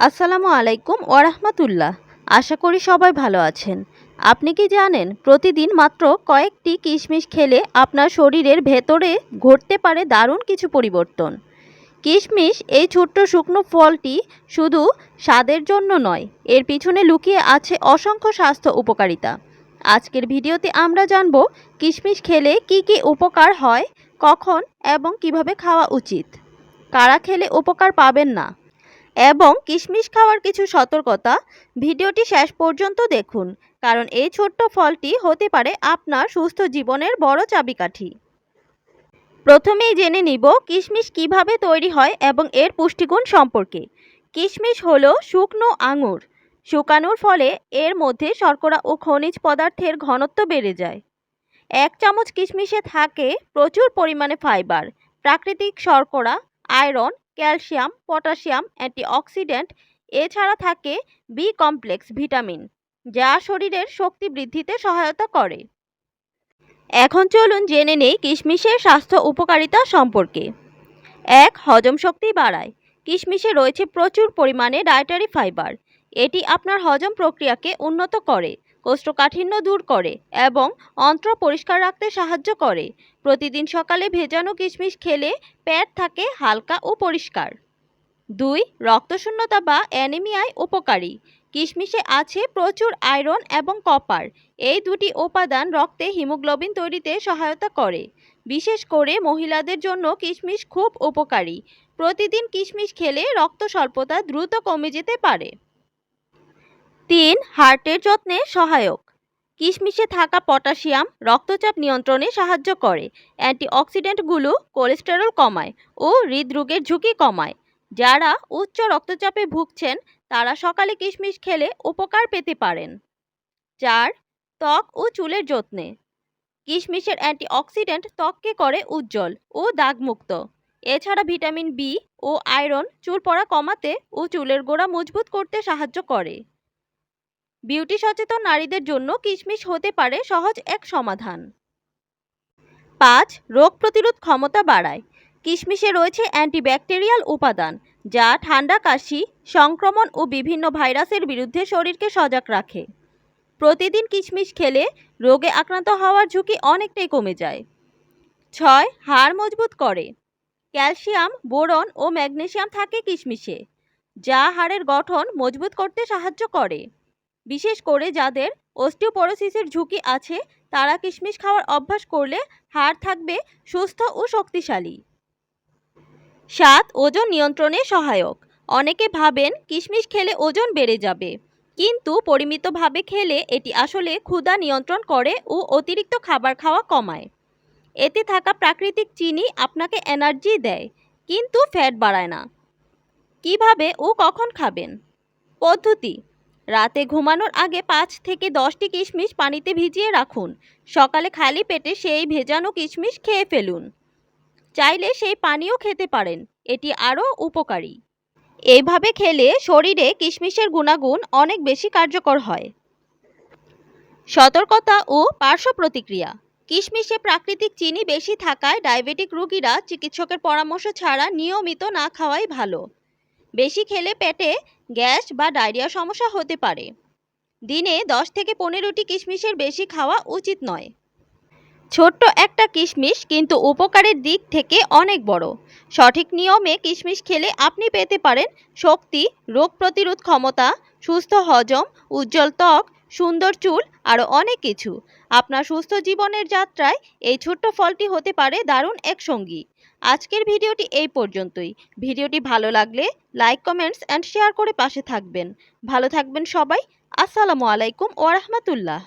আসসালামু আলাইকুম ওরহমতুল্লাহ। আশা করি সবাই ভালো আছেন। আপনি কি জানেন প্রতিদিন মাত্র কয়েকটি কিশমিশ খেলে আপনার শরীরের ভেতরে ঘটতে পারে দারুণ কিছু পরিবর্তন। কিশমিশ এই ছোট্ট শুকনো ফলটি শুধু স্বাদের জন্য নয়, এর পিছনে লুকিয়ে আছে অসংখ্য স্বাস্থ্য উপকারিতা। আজকের ভিডিওতে আমরা জানব কিশমিশ খেলে কি কি উপকার হয়, কখন এবং কিভাবে খাওয়া উচিত, কারা খেলে উপকার পাবেন না এবং কিশমিশ খাওয়ার কিছু সতর্কতা। ভিডিওটি শেষ পর্যন্ত দেখুন, কারণ এই ছোট্ট ফলটি হতে পারে আপনার সুস্থ জীবনের বড় চাবিকাঠি। প্রথমেই জেনে নিব কিশমিশ কিভাবে তৈরি হয় এবং এর পুষ্টিগুণ সম্পর্কে। কিশমিশ হলো শুকনো আঙুর। শুকানোর ফলে এর মধ্যে শর্করা ও খনিজ পদার্থের ঘনত্ব বেড়ে যায়। 1 চামচ কিশমিশে থাকে প্রচুর পরিমাণে ফাইবার, প্রাকৃতিক শর্করা, আয়রন, ক্যালসিয়াম, পটাশিয়াম, অ্যান্টিঅক্সিডেন্ট। এছাড়া থাকে বি কমপ্লেক্স ভিটামিন, যা শরীরের শক্তি বৃদ্ধিতে সহায়তা করে। এখন চলুন জেনে নেই কিশমিশের স্বাস্থ্য উপকারিতা সম্পর্কে। 1. হজম শক্তি বাড়ায়। কিশমিশে রয়েছে প্রচুর পরিমাণে ডায়েটারি ফাইবার। এটি আপনার হজম প্রক্রিয়াকে উন্নত করে, কোষ্ঠকাঠিন্য দূর করে এবং অন্ত্র পরিষ্কার রাখতে সাহায্য করে। প্রতিদিন সকালে ভেজানো কিশমিশ খেলে পেট থাকে হালকা ও পরিষ্কার। 2. রক্তশূন্যতা বা অ্যানিমিয়ায় উপকারী। কিশমিশে আছে প্রচুর আয়রন এবং কপার। এই দুটি উপাদান রক্তে হিমোগ্লোবিন তৈরিতে সহায়তা করে। বিশেষ করে মহিলাদের জন্য কিশমিশ খুব উপকারী। প্রতিদিন কিশমিশ খেলে রক্ত স্বল্পতা দ্রুত কমে যেতে পারে। 3. হার্টের যত্নে সহায়ক। কিশমিশে থাকা পটাশিয়াম রক্তচাপ নিয়ন্ত্রণে সাহায্য করে। অ্যান্টিঅক্সিডেন্টগুলো কোলেস্টেরল কমায় ও হৃদরোগের ঝুঁকি কমায়। যারা উচ্চ রক্তচাপে ভুগছেন তারা সকালে কিশমিশ খেলে উপকার পেতে পারেন। 4. ত্বক ও চুলের যত্নে। কিশমিশের অ্যান্টিঅক্সিডেন্ট ত্বককে করে উজ্জ্বল ও দাগমুক্ত। এছাড়া ভিটামিন বি ও আয়রন চুল পড়া কমাতে ও চুলের গোড়া মজবুত করতে সাহায্য করে। বিউটি সচেতন নারীদের জন্য কিশমিশ হতে পারে সহজ এক সমাধান। 5. রোগ প্রতিরোধ ক্ষমতা বাড়ায়। কিশমিশে রয়েছে অ্যান্টিব্যাকটেরিয়াল উপাদান, যা ঠান্ডা, কাশি, সংক্রমণ ও বিভিন্ন ভাইরাসের বিরুদ্ধে শরীরকে সজাগ রাখে। প্রতিদিন কিশমিশ খেলে রোগে আক্রান্ত হওয়ার ঝুঁকি অনেকটাই কমে যায়। 6. হাড় মজবুত করে। ক্যালসিয়াম, বোরন ও ম্যাগনেসিয়াম থাকে কিশমিশে, যা হাড়ের গঠন মজবুত করতে সাহায্য করে। বিশেষ করে যাদের অস্টিওপোরোসিসের ঝুঁকি আছে তারা কিশমিশ খাওয়ার অভ্যাস করলে হাড় থাকবে সুস্থ ও শক্তিশালী। 7. ওজন নিয়ন্ত্রণে সহায়ক। অনেকে ভাবেন কিশমিশ খেলে ওজন বেড়ে যাবে, কিন্তু পরিমিতভাবে খেলে এটি আসলে ক্ষুধা নিয়ন্ত্রণ করে ও অতিরিক্ত খাবার খাওয়া কমায়। এতে থাকা প্রাকৃতিক চিনি আপনাকে এনার্জি দেয়, কিন্তু ফ্যাট বাড়ায় না। কিভাবে ও কখন খাবেন? পদ্ধতি: রাতে ঘুমানোর আগে 5 থেকে 10টি কিশমিশ পানিতে ভিজিয়ে রাখুন। সকালে খালি পেটে সেই ভেজানো কিশমিশ খেয়ে ফেলুন। চাইলে সেই পানিও খেতে পারেন, এটি আরও উপকারী। এইভাবে খেলে শরীরে কিশমিশের গুণাগুণ অনেক বেশি কার্যকর হয়। সতর্কতা ও পার্শ্ব প্রতিক্রিয়া। কিশমিশে প্রাকৃতিক চিনি বেশি থাকায় ডায়াবেটিক রোগীরা চিকিৎসকের পরামর্শ ছাড়া নিয়মিত না খাওয়াই ভালো। বেশি খেলে পেটে গ্যাস বা ডায়রিয়া সমস্যা হতে পারে। দিনে 10 থেকে 15টি কিশমিশের বেশি খাওয়া উচিত নয়। ছোট্ট একটা কিশমিশ কিন্তু উপকারের দিক থেকে অনেক বড়। সঠিক নিয়মে কিশমিশ খেলে আপনি পেতে পারেন শক্তি, রোগ প্রতিরোধ ক্ষমতা, সুস্থ হজম, উজ্জ্বল ত্বক, সুন্দর চুল, আরও অনেক কিছু। আপনার সুস্থ জীবনের যাত্রায় এই ছোট্ট ফলটি হতে পারে দারুণ এক সঙ্গী। আজকের ভিডিওটি এই পর্যন্তই। ভিডিওটি ভালো লাগলে লাইক, কমেন্টস অ্যান্ড শেয়ার করে পাশে থাকবেন। ভালো থাকবেন সবাই। আসসালামু আলাইকুম ওয়া রাহমাতুল্লাহ।